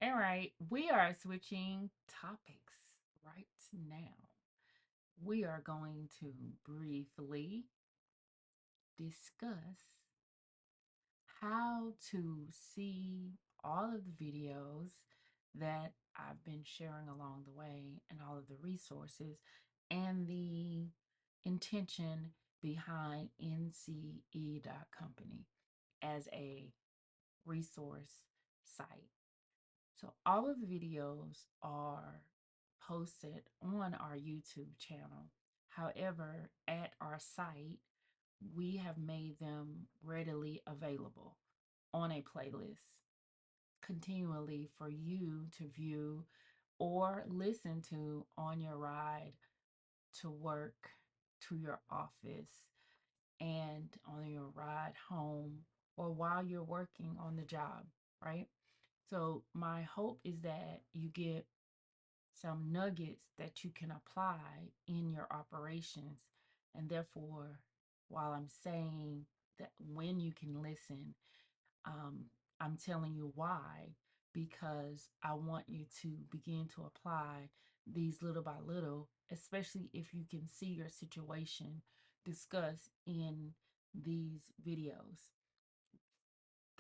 All right, we are switching topics right now. We are going to briefly discuss how to see all of the videos that I've been sharing along the way and all of the resources and the intention behind NCE.company as a resource site. So all of the videos are posted on our YouTube channel. However, at our site, we have made them readily available on a playlist continually for you to view or listen to on your ride to work, to your office, and on your ride home, or while you're working on the job, right? So, my hope is that you get some nuggets that you can apply in your operations. And therefore, while I'm saying that when you can listen, um, I'm telling you why, because I want you to begin to apply these little by little, especially if you can see your situation discussed in these videos.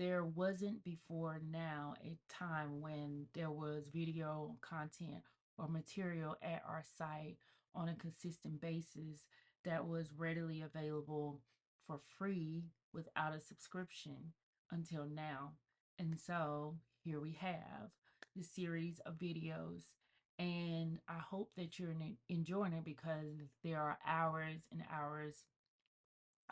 There wasn't before now a time when there was video content or material at our site on a consistent basis that was readily available for free without a subscription until now. And so here we have the series of videos. And I hope that you're enjoying it because there are hours and hours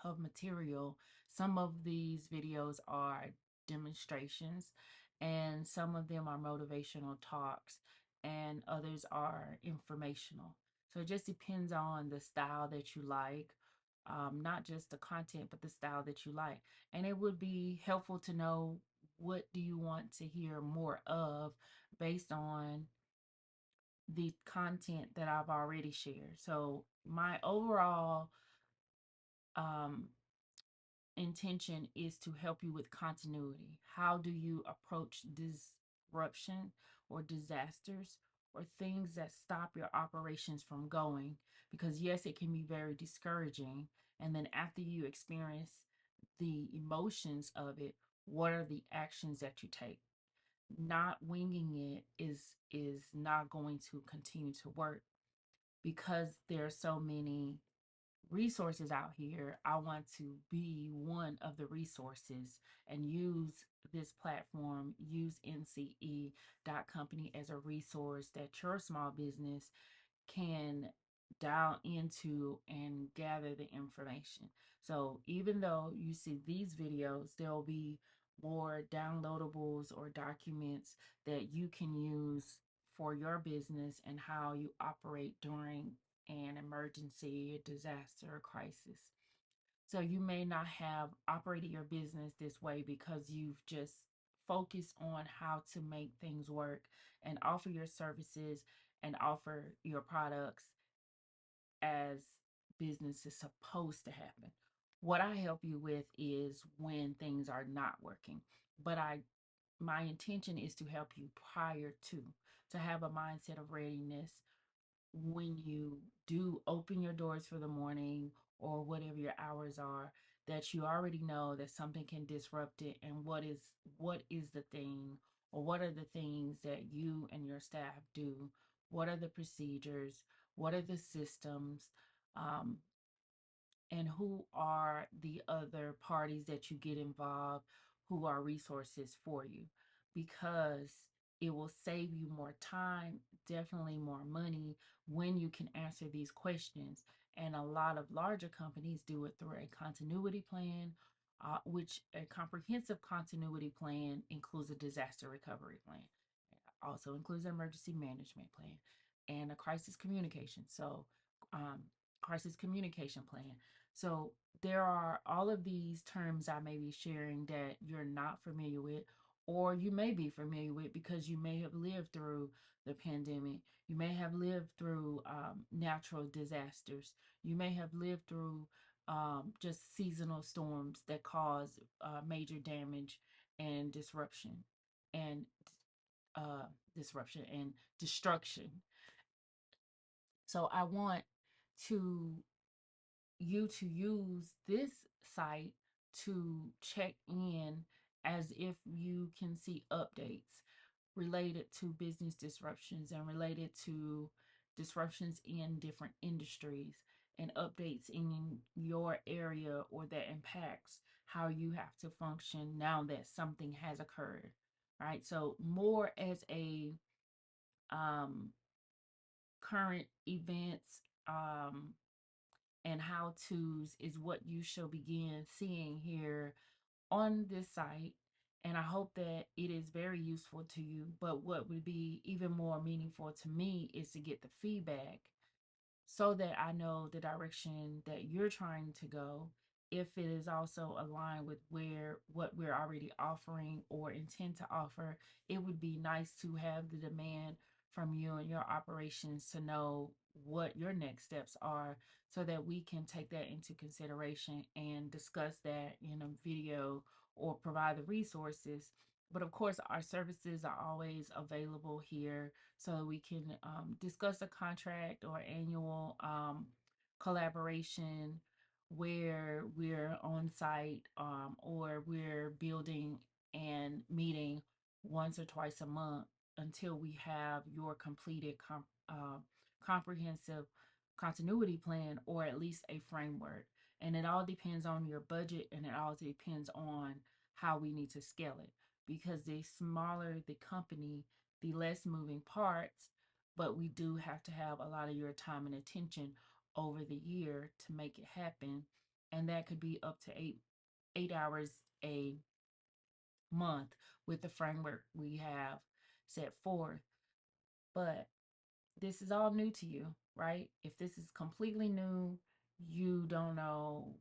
of material. Some of these videos are demonstrations, and some of them are motivational talks, and others are informational. So it just depends on the style that you like, not just the content, but the style that you like. And it would be helpful to know what do you want to hear more of based on the content that I've already shared. So my overall um, intention is to help you with continuity. How do you approach disruption or disasters or things that stop your operations from going? Because, yes, it can be very discouraging. And then, after you experience the emotions of it, what are the actions that you take? Not winging it is not going to continue to work because there are so many resources out here. I want to be one of the resources and use this platform, use NCE.company as a resource that your small business can dial into and gather the information. So even though you see these videos, there'll be more downloadables or documents that you can use for your business and how you operate during an emergency, disaster, or crisis. So you may not have operated your business this way because you've just focused on how to make things work and offer your services and offer your products as business is supposed to happen. What I help you with is when things are not working. But I my intention is to help you prior to have a mindset of readiness when you do open your doors for the morning or whatever your hours are, that you already know that something can disrupt it, and what is the thing, or what are the things that you and your staff do, what are the procedures, what are the systems, um, and who are the other parties that you get involved, who are resources for you, because it will save you more time, definitely more money, when you can answer these questions. And a lot of larger companies do it through a continuity plan, which a comprehensive continuity plan includes a disaster recovery plan, also includes an emergency management plan, and a crisis communication. So, um, crisis communication plan. So there are all of these terms I may be sharing that you're not familiar with, or you may be familiar with because you may have lived through the pandemic. You may have lived through natural disasters. You may have lived through just seasonal storms that cause major damage and disruption. And uh, disruption and destruction. So I want to you to use this site to check in as if you can see updates related to business disruptions and related to disruptions in different industries and updates in your area or that impacts how you have to function now that something has occurred. Right. So more as a um, current events and how to's is what you shall begin seeing here on this site. And I hope that it is very useful to you. But what would be even more meaningful to me is to get the feedback so that I know the direction that you're trying to go. If it is also aligned with where what we're already offering or intend to offer, it would be nice to have the demand from you and your operations to know what your next steps are so that we can take that into consideration and discuss that in a video or provide the resources. But of course, our services are always available here so we can discuss a contract or annual collaboration where we're on site or we're building and meeting once or twice a month until we have your completed comprehensive continuity plan or at least a framework. And it all depends on your budget and it all depends on how we need to scale it because the smaller the company, the less moving parts, but we do have to have a lot of your time and attention over the year to make it happen. And that could be up to 8 hours a month with the framework we have set forth. But this is all new to you, right? If this is completely new, you don't know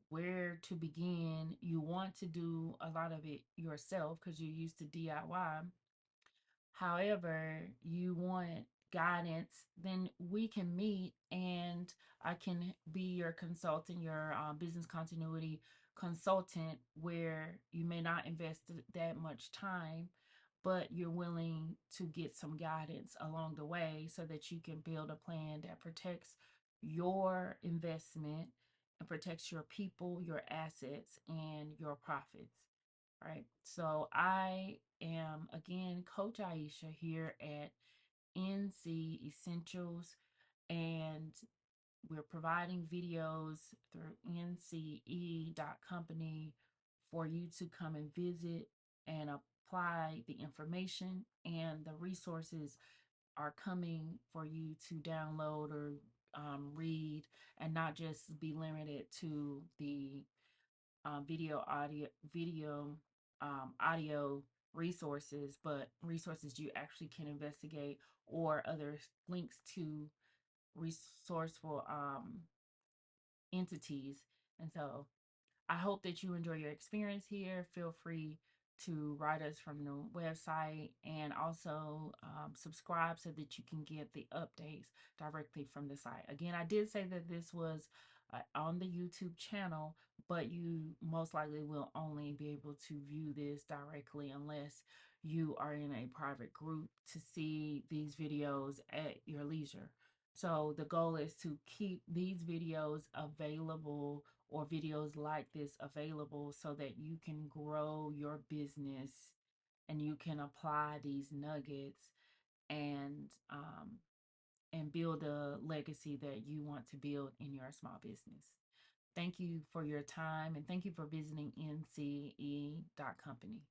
where to begin. You want to do a lot of it yourself because you're used to DIY. However, you want guidance, then we can meet and I can be your consultant, your business continuity consultant, where you may not invest that much time, but you're willing to get some guidance along the way so that you can build a plan that protects your investment and protects your people, your assets, and your profits. Right. So I am again Coach Aisha here at NC Essentials, and we're providing videos through nce.company for you to come and visit and apply the information, and the resources are coming for you to download or read and not just be limited to the audio resources, but resources you actually can investigate or other links to resourceful entities. And so I hope that you enjoy your experience here. Feel free to write us from the website and also subscribe so that you can get the updates directly from the site. Again, I did say that this was on the YouTube channel, but you most likely will only be able to view this directly unless you are in a private group to see these videos at your leisure. So the goal is to keep these videos available or videos like this available so that you can grow your business and you can apply these nuggets and build a legacy that you want to build in your small business. Thank you for your time and thank you for visiting NCE.company.